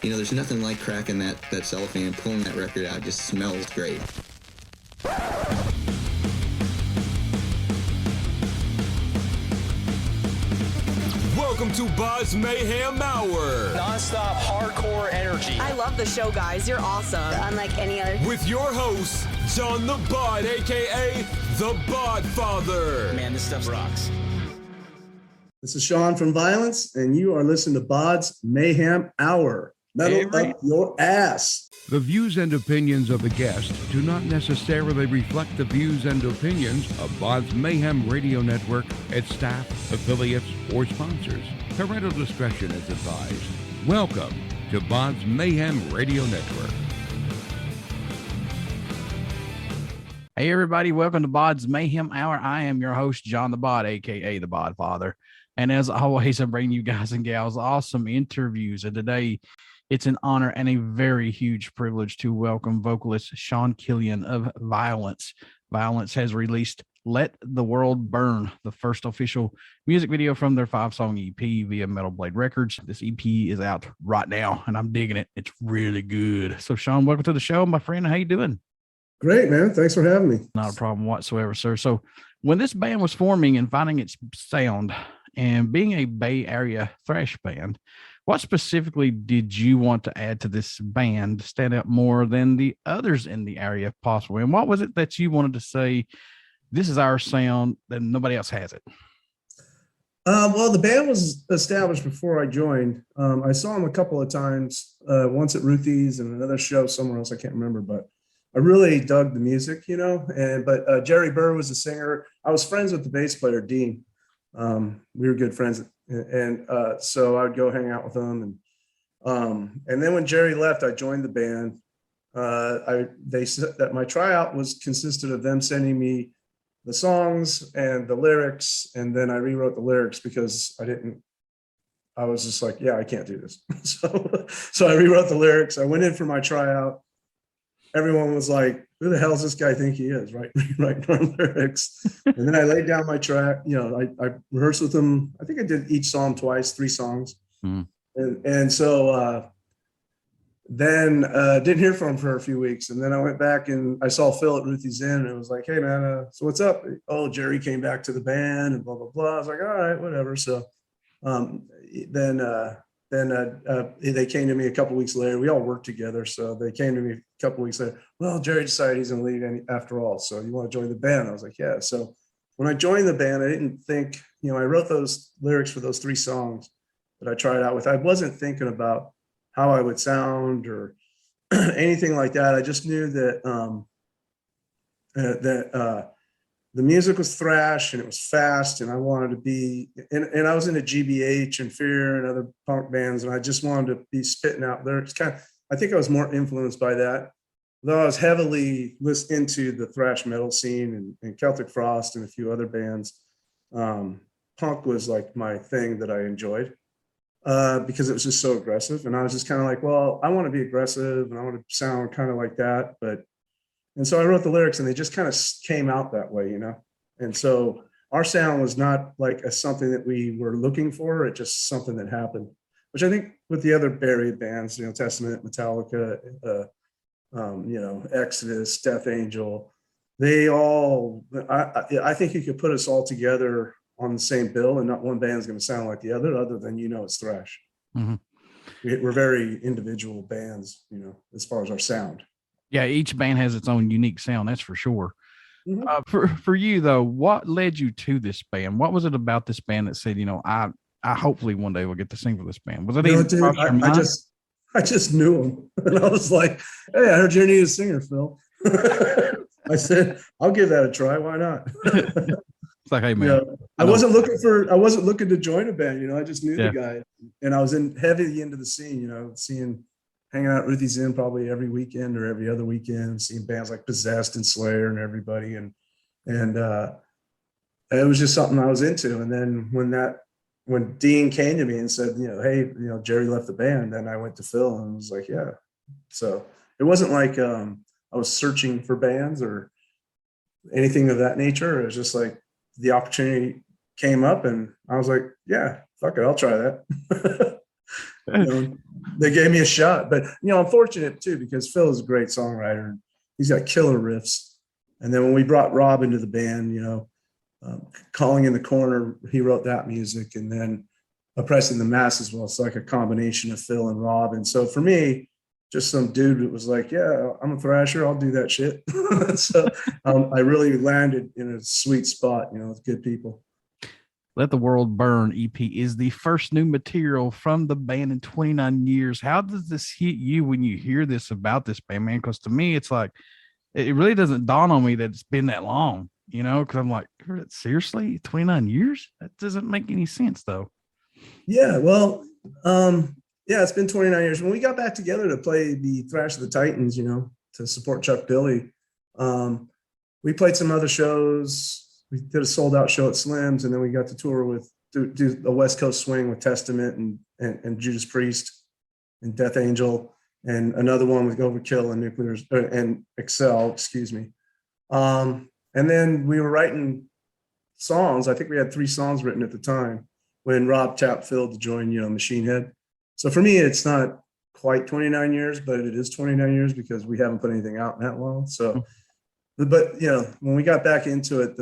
there's nothing like cracking that cellophane and pulling that record out. It just smells great. Welcome to BODS Mayhem Hour. Non-stop hardcore energy. I love the show, guys. You're awesome. Unlike any other. With your host, John the Bod, a.k.a. the Bod Father. Man, this stuff rocks. This is Sean from Vio-Lence, and you are listening to BODS Mayhem Hour. Metal up your ass. The views and opinions of the guest do not necessarily reflect the views and opinions of BODS Mayhem Radio Network, its staff, affiliates, or sponsors. Parental discretion is advised. Welcome to BODS Mayhem Radio Network. Hey everybody, welcome to BODS Mayhem Hour. I am your host, John the Bod, aka the Bod Father. And as always, I bring you guys and gals awesome interviews. And today, it's an honor and a very huge privilege to welcome vocalist Killian of Vio-Lence. Vio-Lence has released Let the World Burn, the first official music video from their 5-song EP via Metal Blade Records. This EP is out right now, and I'm digging it. It's really good. So, Sean, welcome to the show, my friend. How you doing? Great, man. Thanks for having me. Not a problem whatsoever, sir. So, when this band was forming and finding its sound and being a Bay Area thrash band, what specifically did you want to add to this band to stand out more than the others in the area if possible? And what was it that you wanted to say, this is our sound, that nobody else has it? Well, the band was established before I joined. I saw them a couple of times, once at Ruthie's and another show somewhere else, I can't remember, but I really dug the music, but Jerry Burr was the singer. I was friends with the bass player, Dean. We were good friends. And so I would go hang out with them, and then when Jerry left, I joined the band. They said that my tryout consisted of them sending me the songs and the lyrics, and then I rewrote the lyrics because I was just like, yeah, I can't do this. so I rewrote the lyrics. I went in for my tryout. Everyone was like, who the hell does this guy think he is, right? Writing our lyrics. And then I laid down my track. I rehearsed with them. I think I did each song twice, 3 songs. And so then didn't hear from him for a few weeks. And then I went back and I saw Phil at Ruthie's Inn, and it was like, hey, man, so what's up? Oh, Jerry came back to the band and blah, blah, blah. I was like, all right, whatever. So then they came to me a couple weeks later. We all worked together. So they came to me a couple weeks later. Well, Jerry decided he's going to leave after all. So you want to join the band? I was like, yeah. So when I joined the band, I didn't think, I wrote those lyrics for those 3 songs that I tried out with. I wasn't thinking about how I would sound or anything like that. I just knew that, the music was thrash and it was fast, and I wanted to be, and I was into GBH and Fear and other punk bands, and I just wanted to be spitting out lyrics. I think I was more influenced by that, though I was heavily into the thrash metal scene and Celtic Frost and a few other bands. Punk was like my thing that I enjoyed because it was just so aggressive, and I was just kind of like, well, I want to be aggressive and I want to sound kind of like that, and so I wrote the lyrics, and they just kind of came out that way, And so our sound was not like something that we were looking for. It's just something that happened, which I think with the other buried bands, Testament, Metallica, Exodus, Death Angel, they all, I think you could put us all together on the same bill, and not one band's going to sound like the other than, it's thrash. Mm-hmm. We're very individual bands, as far as our sound. Yeah, each band has its own unique sound, that's for sure. Mm-hmm. For you though, what led you to this band? What was it about this band that said, I hopefully one day will get to sing for this band? Was it I just knew him, and I was like, hey, I heard you need a singer, Phil. I said, I'll give that a try. Why not? It's like, hey man, I wasn't looking to join a band. I just knew the guy, and I was heavily into the scene. Hanging out at Ruthie's Inn probably every weekend or every other weekend, seeing bands like Possessed and Slayer and everybody. And it was just something I was into. And then when Dean came to me and said, hey, Jerry left the band, then I went to Phil and was like, yeah. So it wasn't like I was searching for bands or anything of that nature. It was just like the opportunity came up, and I was like, yeah, fuck it, I'll try that. they gave me a shot. But, I'm fortunate too, because Phil is a great songwriter. He's got killer riffs. And then when we brought Rob into the band, Calling in the Corner, he wrote that music. And then Oppressing the Masses, well, it's like a combination of Phil and Rob. And so for me, just some dude that was like, yeah, I'm a thrasher, I'll do that shit. So I really landed in a sweet spot, with good people. Let the World Burn EP is the first new material from the band in 29 years. How does this hit you when you hear this about this band, man? Because to me, it's like, it really doesn't dawn on me that it's been that long, because I'm like, seriously, 29 years? That doesn't make any sense, though. Yeah, well, it's been 29 years. When we got back together to play the Thrash of the Titans, to support Chuck Billy, we played some other shows. We did a sold out show at Slim's, and then we got to tour do a West Coast swing with Testament and Judas Priest and Death Angel, and another one with OverKill and Nuclears and Excel, excuse me. And then we were writing songs. I think we had 3 songs written at the time when Rob tapped Phil to join, Machine Head. So for me, it's not quite 29 years, but it is 29 years because we haven't put anything out in that long. So, but when we got back into it,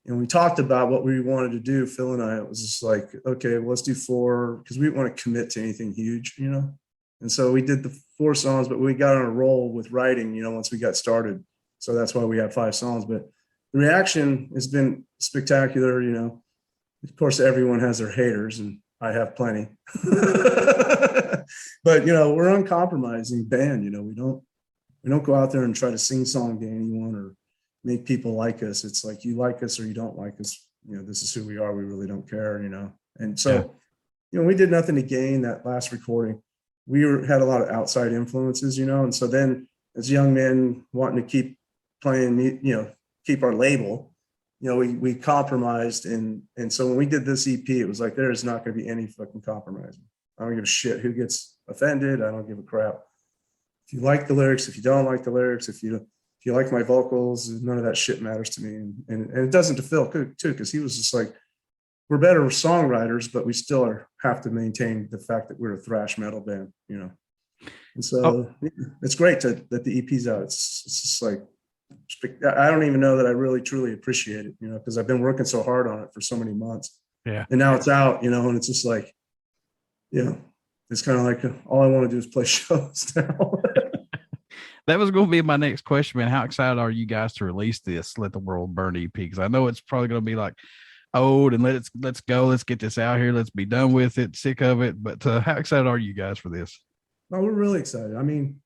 we talked about what we wanted to do, Phil and I, it was just like, okay, well, let's do 4, because we didn't want to commit to anything huge, And so we did the 4 songs, but we got on a roll with writing, once we got started. So that's why we had 5 songs. But the reaction has been spectacular, Of course, everyone has their haters, and I have plenty. But, we're uncompromising band, we don't go out there and try to sing song to anyone or make people like us. It's like, you like us or you don't like us. This is who we are. We really don't care, And so, we did nothing to gain that last recording. We had a lot of outside influences, And so then as young men wanting to keep playing, keep our label, we compromised. And so when we did this EP, it was like, there is not going to be any fucking compromising. I don't give a shit who gets offended. I don't give a crap. If you like the lyrics, if you don't like the lyrics, if you like my vocals, none of that shit matters to me. And it doesn't to Phil too, because he was just like, we're better songwriters, but we still have to maintain the fact that we're a thrash metal band, And so it's great that the EP's out. It's just like, I don't even know that I really truly appreciate it, because I've been working so hard on it for so many months. Yeah. And now it's out, and it's just like, it's kind of like all I want to do is play shows now. That was going to be my next question, man. How excited are you guys to release this Let the World Burn EP? Because I know it's probably going to be like old and let's go, let's get this out here, let's be done with it, sick of it. But how excited are you guys for this? Well, we're really excited. I mean,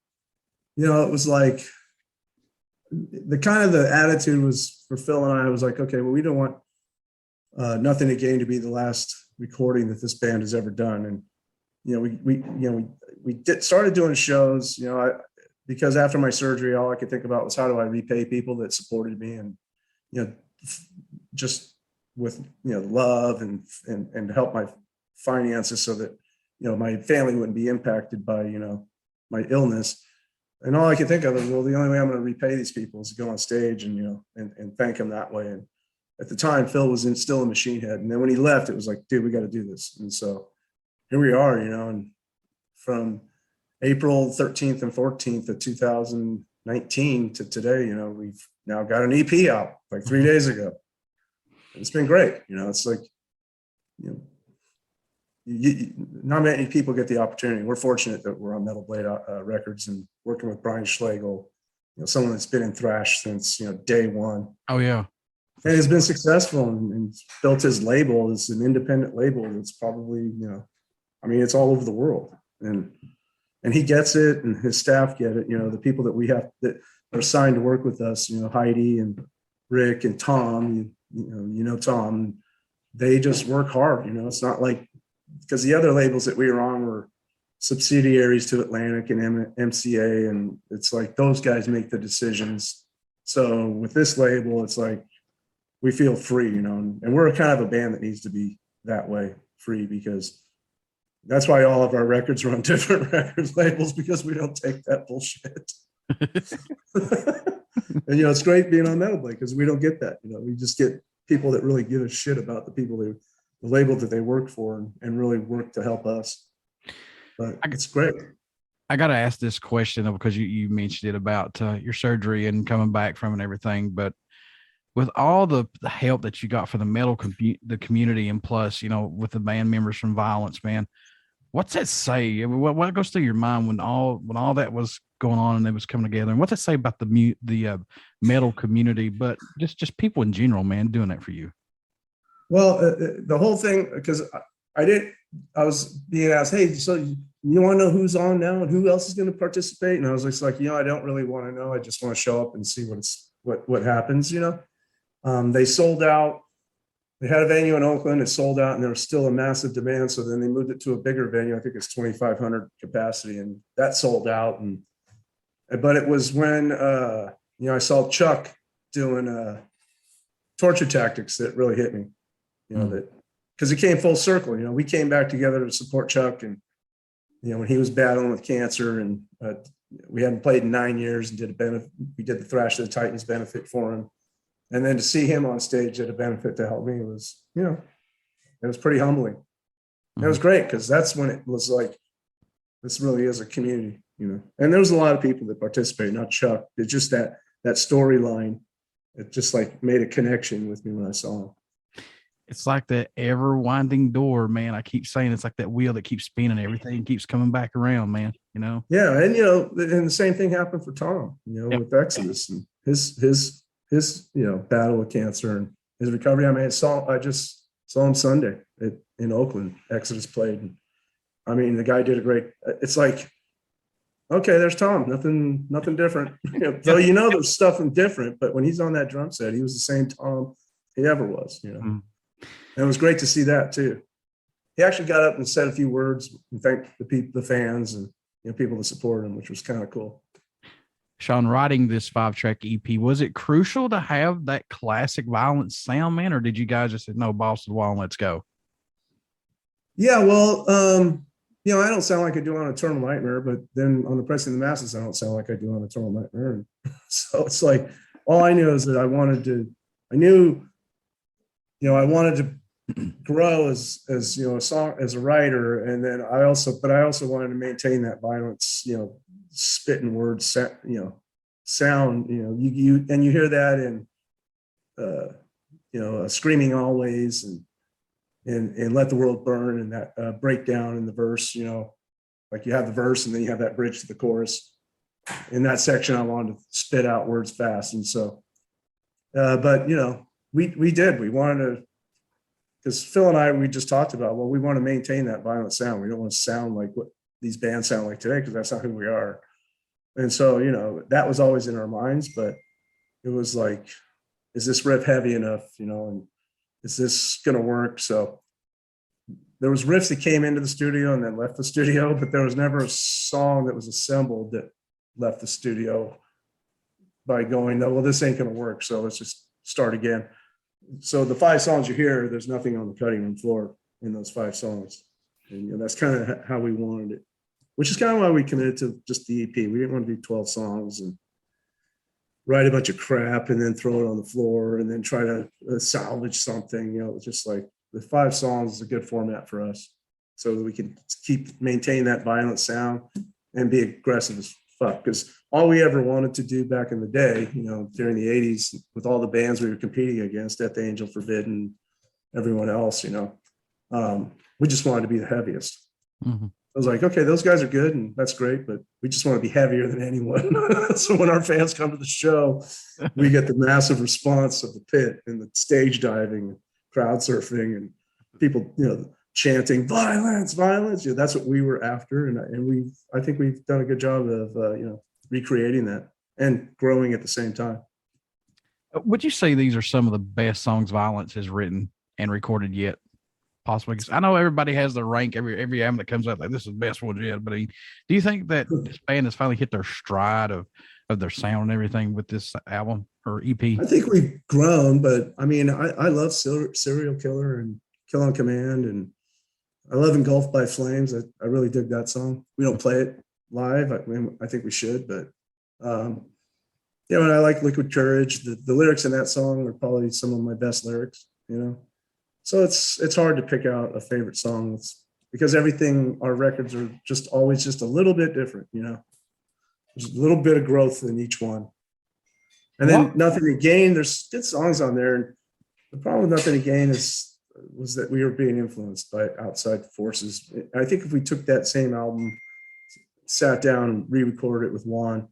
it was like the attitude was for Phil and I was like, okay, well, we don't want Nothing to Gain to be the last recording that this band has ever done. And we started doing shows, because after my surgery, all I could think about was how do I repay people that supported me, and just with love and help my finances so that my family wouldn't be impacted by my illness. And all I could think of is, well, the only way I'm going to repay these people is to go on stage and and thank them that way. And at the time, Phil was still in Machine Head, and then when he left, it was like, dude, we got to do this. And so here we are, and from April 13th and 14th of 2019 to today, we've now got an EP out like 3 days ago. It's been great. It's like, not many people get the opportunity. We're fortunate that we're on Metal Blade Records and working with Brian Schlegel, someone that's been in thrash since, day one. Oh, yeah. And has been successful and built his label. It's an independent label that's probably, it's all over the world. And he gets it, and his staff get it. The people that we have that are assigned to work with us, Heidi and Rick and Tom, Tom, they just work hard. It's not like, because the other labels that we were on were subsidiaries to Atlantic and MCA, and it's like those guys make the decisions. So with this label, it's like we feel free, and we're kind of a band that needs to be that way, free, because that's why all of our records are on different records labels, because we don't take that bullshit. And it's great being on Metal Blade because we don't get that. We just get people that really give a shit about the people the label that they work for and really work to help us. but it's great. I got to ask this question because you mentioned it about your surgery and coming back from and everything. But with all the help that you got for the metal the community, and plus, with the band members from Vio-Lence, man, what's that say? What goes through your mind when all that was going on and it was coming together? And what's that say about the metal community, but just people in general, man, doing that for you? Well, the whole thing, because I was being asked, hey, so you want to know who's on now and who else is going to participate? And I was just like, I don't really want to know. I just want to show up and see what happens, They sold out. They had a venue in Oakland. It sold out, and there was still a massive demand. So then they moved it to a bigger venue. I think it's 2,500 capacity, and that sold out. But it was when I saw Chuck doing Torture Tactics that really hit me. That because it came full circle. We came back together to support Chuck, and when he was battling with cancer, and we hadn't played in 9 years, and we did the Thrash of the Titans benefit for him. And then to see him on stage at a benefit to help me was, it was pretty humbling. It was great because that's when it was like, this really is a community, And there was a lot of people that participated, not Chuck. It's just that storyline. It just like made a connection with me when I saw him. It's like that ever winding door, man. I keep saying it's like that wheel that keeps spinning. Everything keeps coming back around, man. Yeah, and and the same thing happened for Tom. With Exodus and his battle with cancer and his recovery. I just saw him Sunday in Oakland. Exodus played. And, the guy did a great. It's like, okay, there's Tom. Nothing different. Though there's stuff different, but when he's on that drum set, he was the same Tom he ever was. And it was great to see that too. He actually got up and said a few words and thanked the fans and people that support him, which was kind of cool. Sean, writing this 5-track EP, was it crucial to have that classic Vio-Lence sound, man, or did you guys just say, no, balls to the wall and let's go? Yeah, well, I don't sound like I do on Eternal Nightmare, but then on Oppressing the Masses, I don't sound like I do on Eternal Nightmare. And so it's like, all I knew is that I wanted to grow as a writer. And then I also wanted to maintain that Vio-Lence, spitting words, sound, you hear that in, Screaming Always and Let the World Burn, and that breakdown in the verse, like you have the verse and then you have that bridge to the chorus. In that section, I wanted to spit out words fast. And so, but we wanted to, because Phil and I, we just talked about, we want to maintain that Vio-Lence sound. We don't want to sound like what these bands sound like today, because that's not who we are. And so, that was always in our minds, but it was like, is this riff heavy enough, and is this going to work? So there was riffs that came into the studio and then left the studio, but there was never a song that was assembled that left the studio by going, no, well, this ain't going to work, so let's just start again. So the 5 songs you hear, there's nothing on the cutting room floor in those 5 songs. And that's kind of how we wanted it, which is kind of why we committed to just the EP. We didn't want to do 12 songs and write a bunch of crap and then throw it on the floor and then try to salvage something. It was just like the 5 songs is a good format for us so that we can maintain that Vio-Lence sound and be aggressive as fuck. Because all we ever wanted to do back in the day, during the 80s, with all the bands we were competing against, Death Angel, Forbidden, everyone else, we just wanted to be the heaviest. Mm-hmm. I was like, okay, those guys are good and that's great, but we just want to be heavier than anyone. So when our fans come to the show, we get the massive response of the pit and the stage diving, and crowd surfing, and people, chanting "Violence, violence." That's what we were after, and I think we've done a good job of recreating that and growing at the same time. Would you say these are some of the best songs Vio-Lence has written and recorded yet? Possibly, because I know everybody has their rank. Every album that comes out, like, this is the best one yet. But do you think that this band has finally hit their stride of their sound and everything with this album or EP? I think we've grown, but I love Serial Killer and Kill on Command, and I love Engulfed by Flames. I really dig that song. We don't play it live. I think we should, but and I like Liquid Courage. The lyrics in that song are probably some of my best lyrics. So it's hard to pick out a favorite song. because our records are just always just a little bit different, you know. There's a little bit of growth in each one. And then Nothing to Gain, there's good songs on there. And the problem with Nothing to Gain was that we were being influenced by outside forces. I think if we took that same album, sat down and re-recorded it with Juan,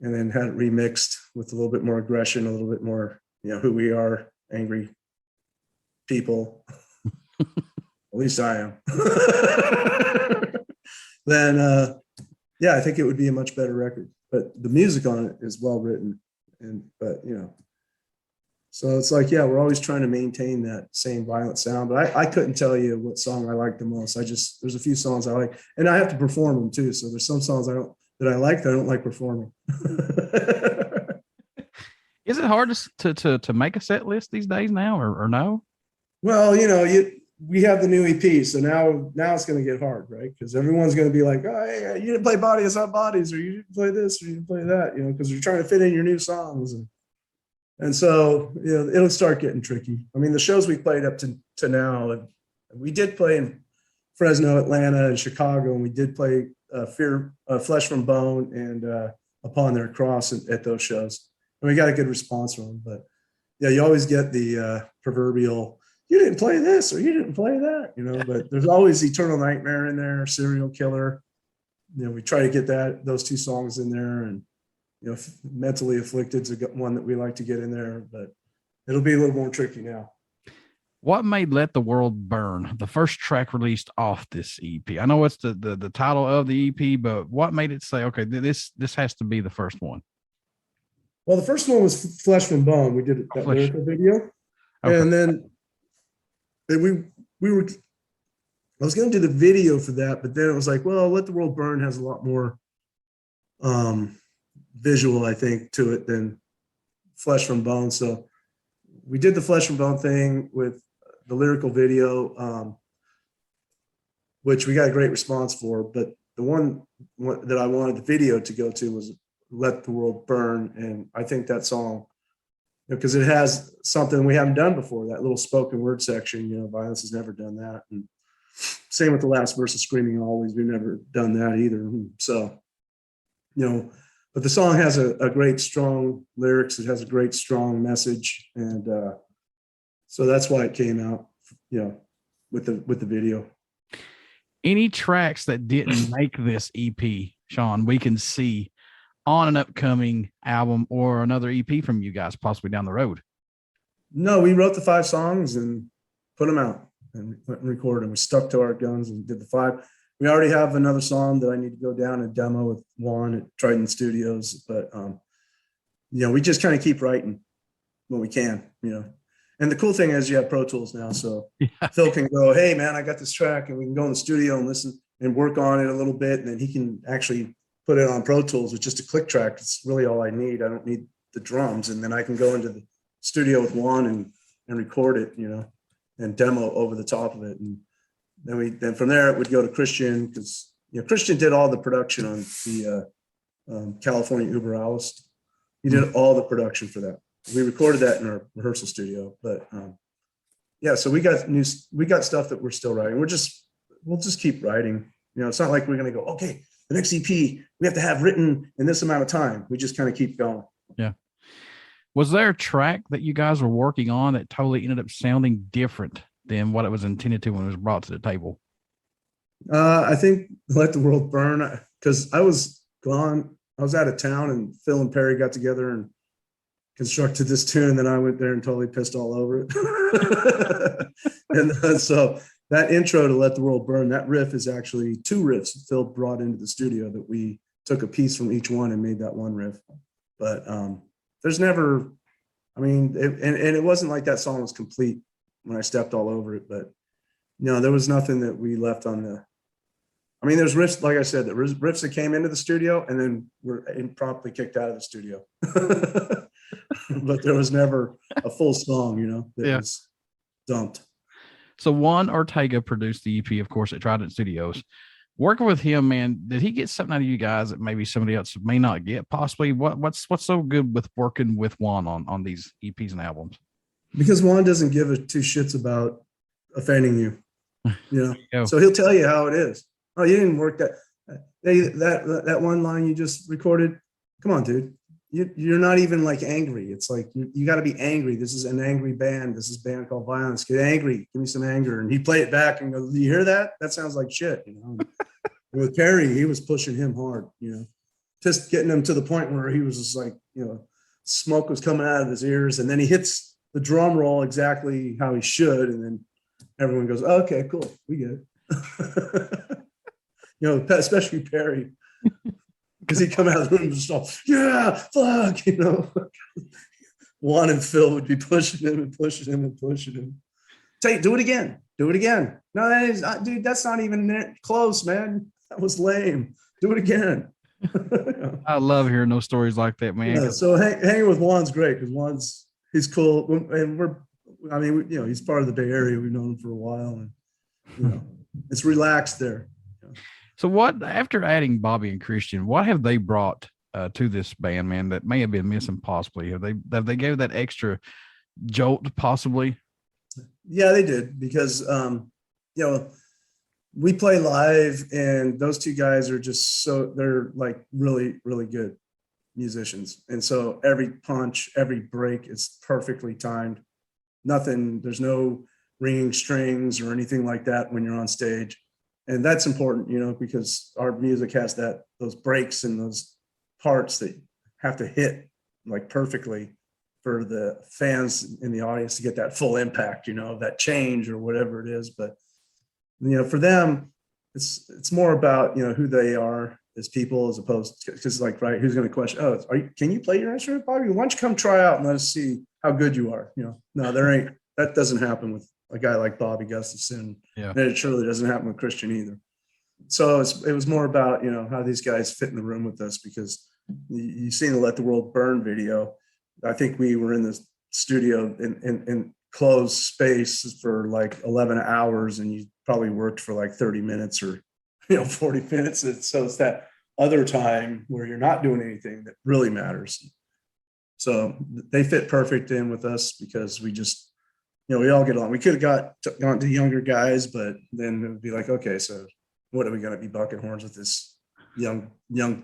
and then had it remixed with a little bit more aggression, a little bit more, you know, who we are, angry people. At least I am. Then, I think it would be a much better record. But the music on it is well written, but you know, so it's like, we're always trying to maintain that same violent sound. But I couldn't tell you what song I like the most. There's a few songs I like, and I have to perform them too. So there's some songs that I don't like performing. Is it hard to make a set list these days now, or no? Well, you know, we have the new EP, so now it's going to get hard, right? Because everyone's going to be like, oh, hey, you didn't play Bodies Not Bodies, or you didn't play this, or you didn't play that, you know, because you're trying to fit in your new songs. And so, you know, it'll start getting tricky. I mean, the shows we played up to now, we did play in Fresno, Atlanta, and Chicago, and we did play Flesh from Bone and Upon Their Cross at those shows. And we got a good response from them. But, yeah, you always get the proverbial, you didn't play this or you didn't play that, you know, but there's always Eternal Nightmare in there, Serial Killer. You know, we try to get those two songs in there, and, you know, Mentally Afflicted's one that we like to get in there, but it'll be a little more tricky now. What made Let the World Burn the first track released off this EP? I know it's the title of the EP, but what made it say, okay, this has to be the first one? Well, the first one was Flesh from Bone. We did that lyrical video. Okay. And then we were, I was going to do the video for that, but then it was like, well, Let the World Burn has a lot more visual, I think, to it than Flesh from Bone. So we did the Flesh from Bone thing with the lyrical video, which we got a great response for. But the one that I wanted the video to go to was Let the World Burn. And I think that song, because it has something we haven't done before, that little spoken word section, you know, Violence has never done that. And same with the last verse of Screaming Always, we've never done that either. So, you know, but the song has a great, strong lyrics. It has a great, strong message. And so that's why it came out, you know, with the video. Any tracks that didn't make this EP, Sean, we can see on an upcoming album or another EP from you guys, possibly down the road? No, we wrote the 5 songs and put them out and went and recorded them. We stuck to our guns and did the 5. We already have another song that I need to go down and demo with Juan at Trident Studios, but you know, we just kind of keep writing when we can, you know. And the cool thing is you have Pro Tools now, so Phil can go, hey man, I got this track, and we can go in the studio and listen and work on it a little bit, and then he can actually put it on Pro Tools with just a click track. It's really all I need. I don't need the drums, and then I can go into the studio with Juan and record it, you know, and demo over the top of it. And then from there it would go to Christian, because, you know, Christian did all the production on the California Uber Alles. He did all the production for that. We recorded that in our rehearsal studio, but yeah, so we got stuff that we're still writing. We'll just keep writing. You know, it's not like we're going to go, okay, the next EP we have to have written in this amount of time. We just kind of keep going. Yeah. Was there a track that you guys were working on that totally ended up sounding different than what it was intended to when it was brought to the table? I think Let the World Burn, because I was gone. I was out of town, and Phil and Perry got together and constructed this tune, and then I went there and totally pissed all over it. And so that intro to Let the World Burn, that riff is actually 2 riffs Phil brought into the studio that we took a piece from each one and made that one riff. But there's never, I mean, it wasn't like that song was complete when I stepped all over it, but no, there was nothing that we left on the, I mean, there's riffs, like I said, the riffs that came into the studio and then were impromptu kicked out of the studio. But there was never a full song, you know, that was dumped. So Juan Ortega produced the EP, of course, at Trident Studios. Working with him, man, did he get something out of you guys that maybe somebody else may not get? Possibly. What's so good with working with Juan on these EPs and albums? Because Juan doesn't give 2 shits about offending you. So he'll tell you how it is. Oh, you didn't work that. That one line you just recorded. Come on, dude. You're not even like angry. It's like you got to be angry. This is an angry band. This is a band called Vio-Lence. Get angry. Give me some anger. And he played it back and goes, "Do you hear that? That sounds like shit." With Perry, he was pushing him hard. Just getting him to the point where he was just like, smoke was coming out of his ears, and then he hits the drum roll exactly how he should, and then everyone goes, oh, "Okay, cool, we get it." Especially Perry. Because he'd come out of the room and just all, "Yeah, fuck," Juan and Phil would be pushing him and pushing him and pushing him. Do it again. Do it again. No, that is, dude, that's not even close, man. That was lame. Do it again. I love hearing those stories like that, man. Yeah, so hanging with Juan's great because he's cool. And he's part of the Bay Area. We've known him for a while. And, it's relaxed there. So what, after adding Bobby and Christian, what have they brought to this band, man, that may have been missing possibly? Have they gave that extra jolt possibly? Yeah, they did because, we play live and those two guys are just they're like really, really good musicians. And so every punch, every break is perfectly timed. There's no ringing strings or anything like that when you're on stage. And that's important, because our music has those breaks and those parts that have to hit like perfectly for the fans in the audience to get that full impact, that change or whatever it is. But, for them, it's more about, who they are as people as opposed to, because like, right, who's going to question, can you play your instrument, Bobby? Why don't you come try out and let us see how good you are? No, that doesn't happen with a guy like Bobby Gustafson. Yeah. And it surely doesn't happen with Christian either. So it was more about, how these guys fit in the room with us, because you've seen the Let the World Burn video. I think we were in the studio in closed space for like 11 hours and you probably worked for like 30 minutes or, 40 minutes. So it's that other time where you're not doing anything that really matters. So they fit perfect in with us because we just, we all get along. We could have gone to younger guys, but then it would be like, okay, so what are we going to be bucking horns with this young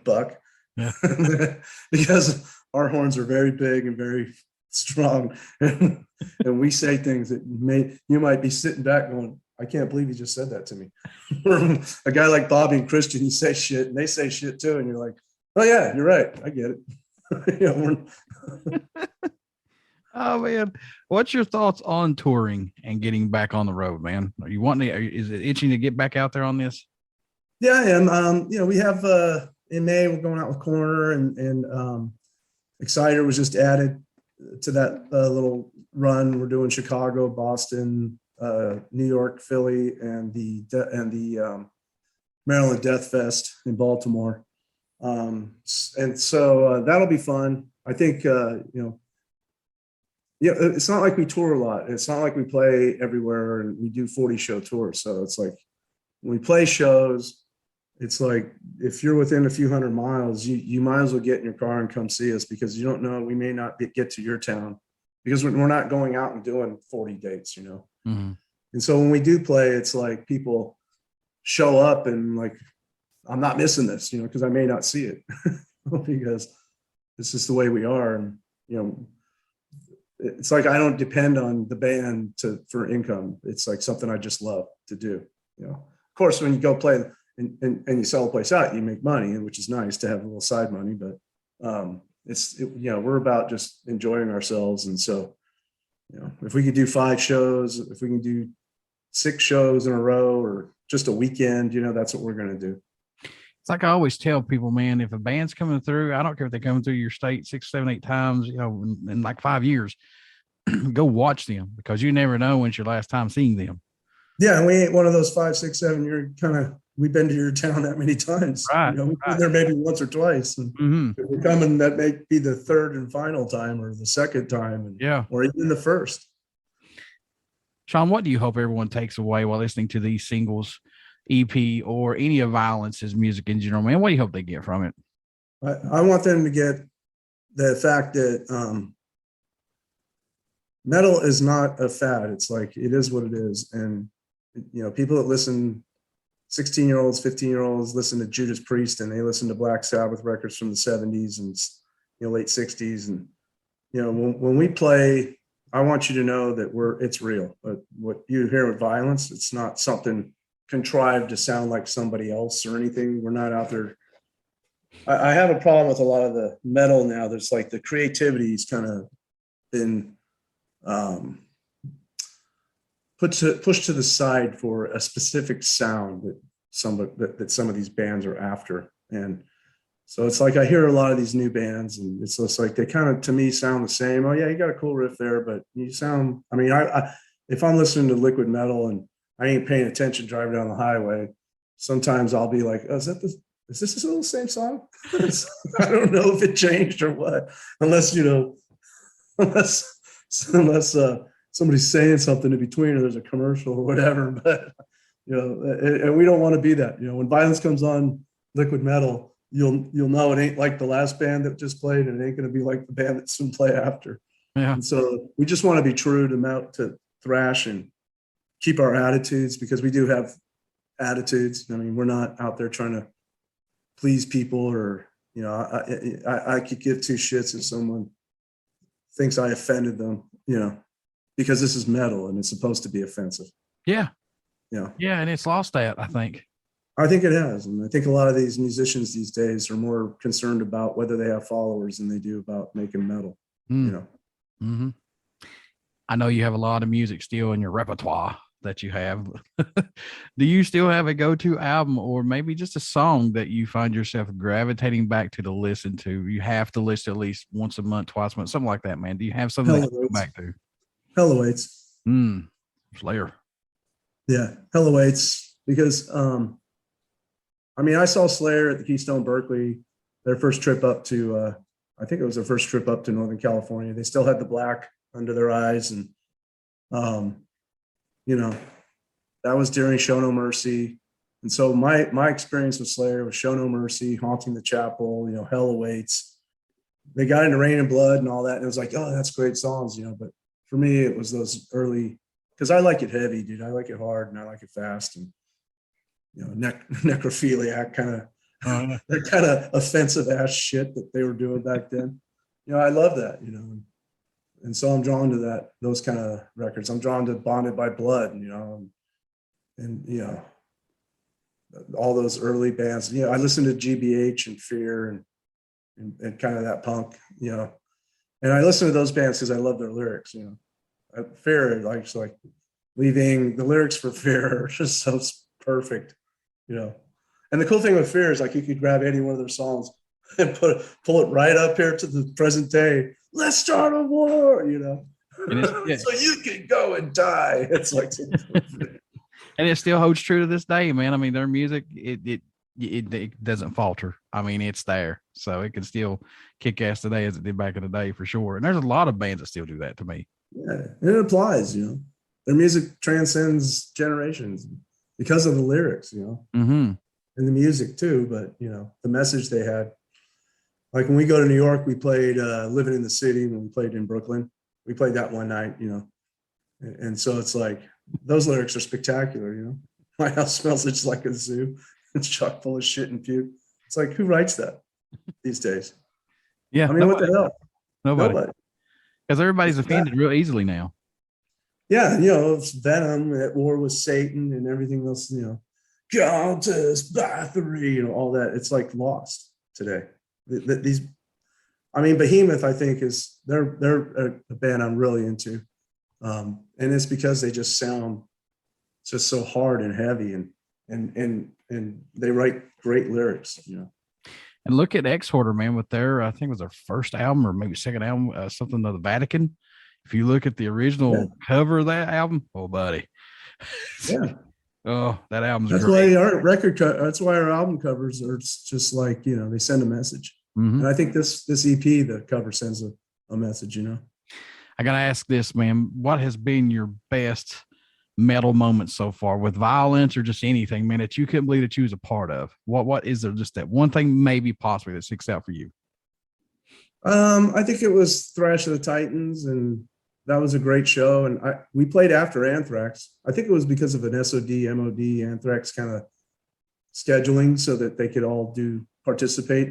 buck? Yeah. Because our horns are very big and very strong, and we say things that you might be sitting back going, I can't believe you just said that to me. A guy like Bobby and Christian, you say shit and they say shit too, and you're like, oh yeah, you're right, I get it. Oh man, what's your thoughts on touring and getting back on the road, man? Are you wanting is it itching to get back out there on this? Yeah, I am. We have in May we're going out with Corner and Exciter was just added to that little run. We're doing Chicago, Boston, New York, Philly, and the Maryland Death Fest in Baltimore. And so that'll be fun. I think it's not like we tour a lot. It's not like we play everywhere and we do 40 show tours. So it's like when we play shows, it's like if you're within a few hundred miles, you might as well get in your car and come see us, because you don't know, we may not get to your town because we're not going out and doing 40 dates, Mm-hmm. And so when we do play, it's like people show up and like, I'm not missing this, because I may not see it because this is the way we are. And, it's like I don't depend on the band for income. It's like something I just love to do. Of course, when you go play and you sell a place out, you make money, which is nice to have a little side money. But we're about just enjoying ourselves. And so, if we could do 5 shows, if we can do 6 shows in a row or just a weekend, that's what we're going to do. It's like I always tell people, man, if a band's coming through, I don't care if they're coming through your state 6, 7, 8 times, in like 5 years, go watch them, because you never know when's your last time seeing them. Yeah. And we ain't one of those 5, 6, 7 year we've been to your town that many times. Right. We've been there maybe once or twice. And if we're coming, that may be the 3rd and final time or the 2nd time. Or even the 1st. Sean, what do you hope everyone takes away while listening to these singles, EP, or any of Vio-Lence's music in general, man? What do you hope they get from it? I want them to get the fact that metal is not a fad. It's like, it is what it is. And people that listen, 16-year-olds, 15-year-olds listen to Judas Priest, and they listen to Black Sabbath records from the 70s and late 60s. And when we play, I want you to know that it's real. But what you hear with Vio-Lence, it's not something contrived to sound like somebody else or anything. We're not out there. I have a problem with a lot of the metal now. There's like the creativity's kind of been pushed to the side for a specific sound that some of these bands are after. And so it's like I hear a lot of these new bands, and it's just like they kind of, to me, sound the same. Oh yeah, you got a cool riff there, but you sound. I mean, if I'm listening to liquid metal and I ain't paying attention driving down the highway, sometimes I'll be like, oh, is this still the same song? I don't know if it changed or what, unless somebody's saying something in between or there's a commercial or whatever. But and we don't want to be that. When Vio-Lence comes on liquid metal, you'll know it ain't like the last band that just played, and it ain't going to be like the band that's going to play after. Yeah. And so we just want to be true to thrash and keep our attitudes, because we do have attitudes. I mean, we're not out there trying to please people, or I could give two shits if someone thinks I offended them, because this is metal and it's supposed to be offensive. Yeah. Yeah. Yeah. And it's lost that, I think. I think it has. And I think a lot of these musicians these days are more concerned about whether they have followers than they do about making metal, Mm-hmm. I know you have a lot of music still in your repertoire that you have. Do you still have a go-to album, or maybe just a song that you find yourself gravitating back to listen to? You have to listen at least once a month, twice a month, something like that, man. Do you have something that you go back to? Hell Awaits. Slayer. Yeah, Hell Awaits. Because I saw Slayer at the Keystone Berkeley, their first trip up to I think it was their first trip up to Northern California. They still had the black under their eyes, and that was during Show No Mercy. And so my experience with Slayer was Show No Mercy, Haunting the Chapel, Hell Awaits. They got into Rain and Blood and all that, and it was like, oh, that's great songs, but for me it was those early, because I like it heavy, dude. I like it hard and I like it fast, and necrophiliac kind of that kind of offensive ass shit that they were doing back then. I love that, and so I'm drawn to those kind of records. I'm drawn to Bonded by Blood, and all those early bands. I listened to GBH and Fear and kind of that punk, and I listen to those bands because I love their lyrics. Fear, like leaving the lyrics for Fear are just so perfect, And the cool thing with Fear is like you could grab any one of their songs and pull it right up here to the present day. Let's start a war, so you can go and die. It's like, and it still holds true to this day, man. I mean, their music, it doesn't falter. I mean, it's there, so it can still kick ass today as it did back in the day for sure. And there's a lot of bands that still do that to me. Yeah, it applies. Their music transcends generations because of the lyrics, Mm-hmm. and the music too. But the message they had. Like when we go to New York, we played Living in the City. When we played in Brooklyn, we played that one night, and so it's like those lyrics are spectacular. My house smells just like a zoo. It's chock full of shit and puke. It's like, who writes that these days? Yeah, I mean, nobody. what the hell? Nobody. Because everybody's offended real easily now. Yeah, it's Venom at war with Satan and everything else. Countess Bathory, all that. It's like lost today. Behemoth, I think they're a band I'm really into, and it's because they just sound just so hard and heavy, and they write great lyrics, And look at Exhorter, man, with their, I think it was their first album or maybe second album, something of the Vatican. If you look at the original cover of that album, oh buddy, yeah. Oh, that album's that's great. Why our that's why our album covers are just like, they send a message. Mm-hmm. And I think this EP, the cover sends a message, I gotta ask this, man. What has been your best metal moment so far with Vio-Lence or just anything, man, that you couldn't believe that you was a part of? What is there, just that one thing maybe possibly that sticks out for you? I think it was Thrash of the Titans and that was a great show. And we played after Anthrax. I think it was because of an SOD, MOD, Anthrax kind of scheduling so that they could all participate.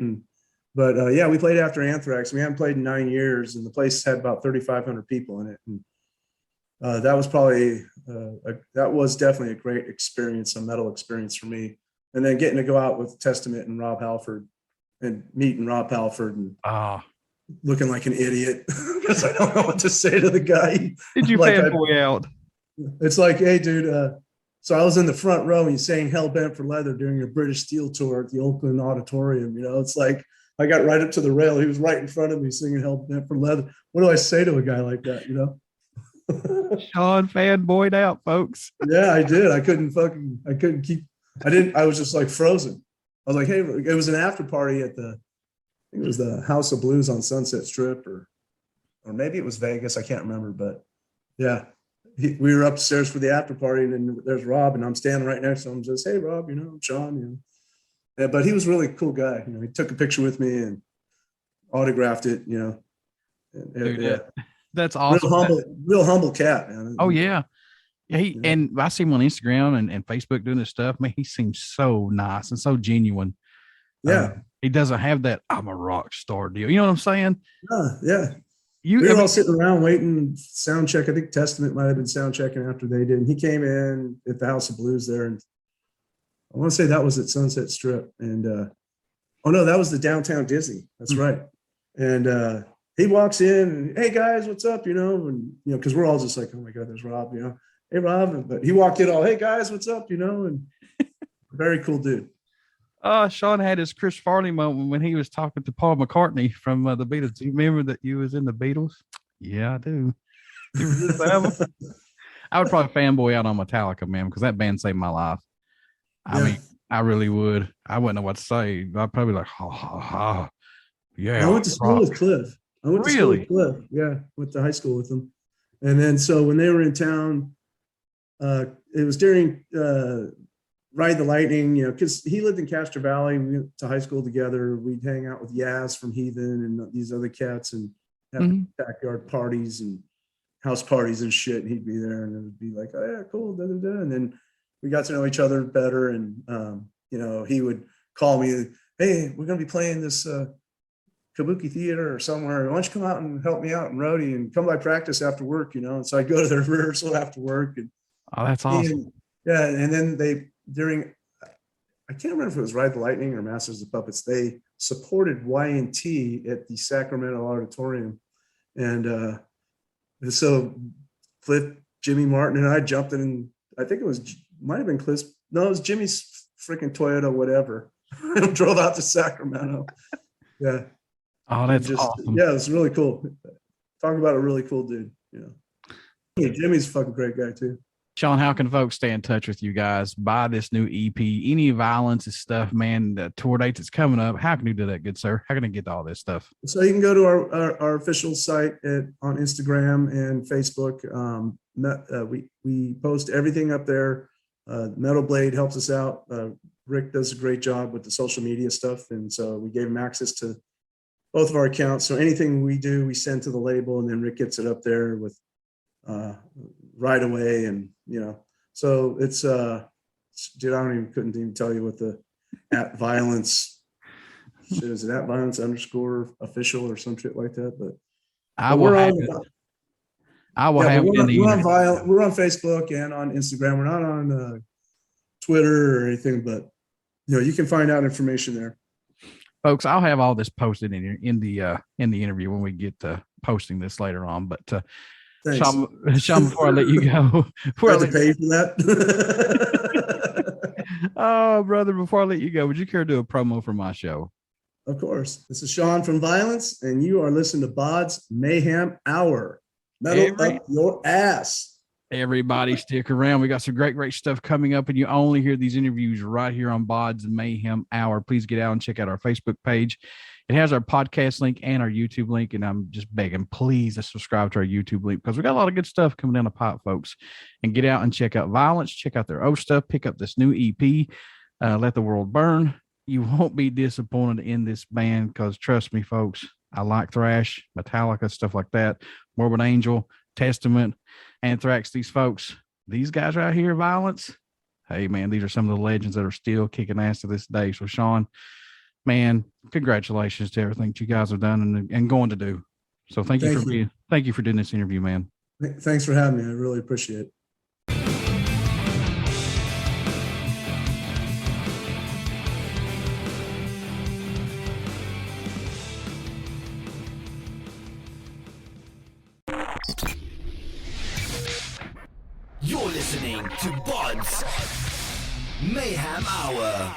But we played after Anthrax. We hadn't played in 9 years, and the place had about 3,500 people in it. And that was probably, that was definitely a great experience, a metal experience for me. And then getting to go out with Testament and Rob Halford and meeting Rob Halford and looking like an idiot because I don't know what to say to the guy. Did you fanboy out? It's like, hey, dude, so I was in the front row and you sang Hell Bent for Leather during your British Steel tour at the Oakland Auditorium. You know, it's like I got right up to the rail. He was right in front of me singing Hell Bent for Leather. What do I say to a guy like that, you know? Sean fanboyed out, folks. Yeah, I did. I was just like frozen. I was like, hey, it was an after party at I think it was the House of Blues on Sunset Strip or maybe it was Vegas. I can't remember, but yeah. We were upstairs for the after party, and then there's Rob, and I'm standing right next to him. Just, hey, Rob, you know, I'm Sean. You know, yeah, but he was really a cool guy. You know, he took a picture with me and autographed it. You know, Dude, that's awesome. Real humble cat, man. Oh yeah, and I see him on Instagram and Facebook doing this stuff. Man, he seems so nice and so genuine. Yeah, he doesn't have that "I'm a rock star" deal. You know what I'm saying? Yeah. We were all sitting around waiting sound check. I think Testament might have been sound checking after they did. And he came in at the House of Blues there. And I want to say that was at Sunset Strip. And, no, that was the Downtown Disney. That's right. And he walks in and, hey, guys, what's up? You know, and, you know, because we're all just like, oh, my God, there's Rob, you know. Hey, Rob. But he walked in all, hey, guys, what's up? You know, and very cool dude. Sean had his Chris Farley moment when he was talking to Paul McCartney from the Beatles. Do you remember that you was in the Beatles? Yeah, I do. I would probably fanboy out on Metallica, man, because that band saved my life. I mean, I really would. I wouldn't know what to say. I'd probably be like, ha, ha, ha. Yeah. I went to school with Cliff. Yeah, went to high school with him. And then so when they were in town, it was during Ride the Lightning, you know, because he lived in Castro Valley. We went to high school together. We'd hang out with Yaz from Heathen and these other cats and have backyard parties and house parties and shit. And he'd be there and it would be like, oh, yeah, cool. Da, da, da. And then we got to know each other better. And, you know, he would call me, hey, we're going to be playing this Kabuki Theater or somewhere. Why don't you come out and help me out in roadie and come by practice after work, you know? And so I'd go to their rehearsal after work. And, oh, that's awesome. Yeah. And then I can't remember if it was Ride the Lightning or Masters of Puppets, they supported Y&T at the Sacramento Auditorium. And so Cliff, Jimmy Martin, and I jumped in, I think might have been Cliff's, no, it was Jimmy's freaking Toyota, whatever. And drove out to Sacramento. Yeah. Oh, that's awesome. Yeah, it was really cool. Talk about a really cool dude, you know. Yeah, Jimmy's a fucking great guy too. Sean, how can folks stay in touch with you guys? Buy this new EP, any violence and stuff, man. The tour dates that's coming up. How can you do that, good sir? How can I get all this stuff? So you can go to our official site on Instagram and Facebook. We post everything up there. Metal Blade helps us out. Rick does a great job with the social media stuff, and so we gave him access to both of our accounts. So anything we do, we send to the label, and then Rick gets it up there with right away. And you know, so it's dude, couldn't even tell you what the at violence is. It at violence _ official or some shit like that. But we're on Facebook and on Instagram. We're not on Twitter or anything, but you know, you can find out information there. Folks, I'll have all this posted in the interview when we get to posting this later on. But Sean, before I let you go, before I have to pay for that. Oh, brother, before I let you go, would you care to do a promo for my show? Of course. This is Sean from Violence, and you are listening to BODS Mayhem Hour. Metal up your ass. Everybody stick around. We got some great stuff coming up, and you only hear these interviews right here on BODS Mayhem Hour. Please get out and check out our Facebook page. It has our podcast link and our YouTube link, and I'm just begging, please subscribe to our YouTube link because we got a lot of good stuff coming down the pipe, folks. And get out and check out Violence, check out their old stuff, pick up this new EP, Let the World Burn. You won't be disappointed in this band because trust me, folks, I like thrash, Metallica, stuff like that. Morbid Angel, Testament, Anthrax, these folks, these guys right here, Vio-Lence. Hey, man, these are some of the legends that are still kicking ass to this day. So, Sean, man, congratulations to everything that you guys have done and going to do. So thank you for doing this interview, man. Thanks for having me. I really appreciate it. You're listening to BODS Mayhem Hour.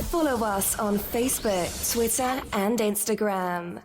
Follow us on Facebook, Twitter, and Instagram.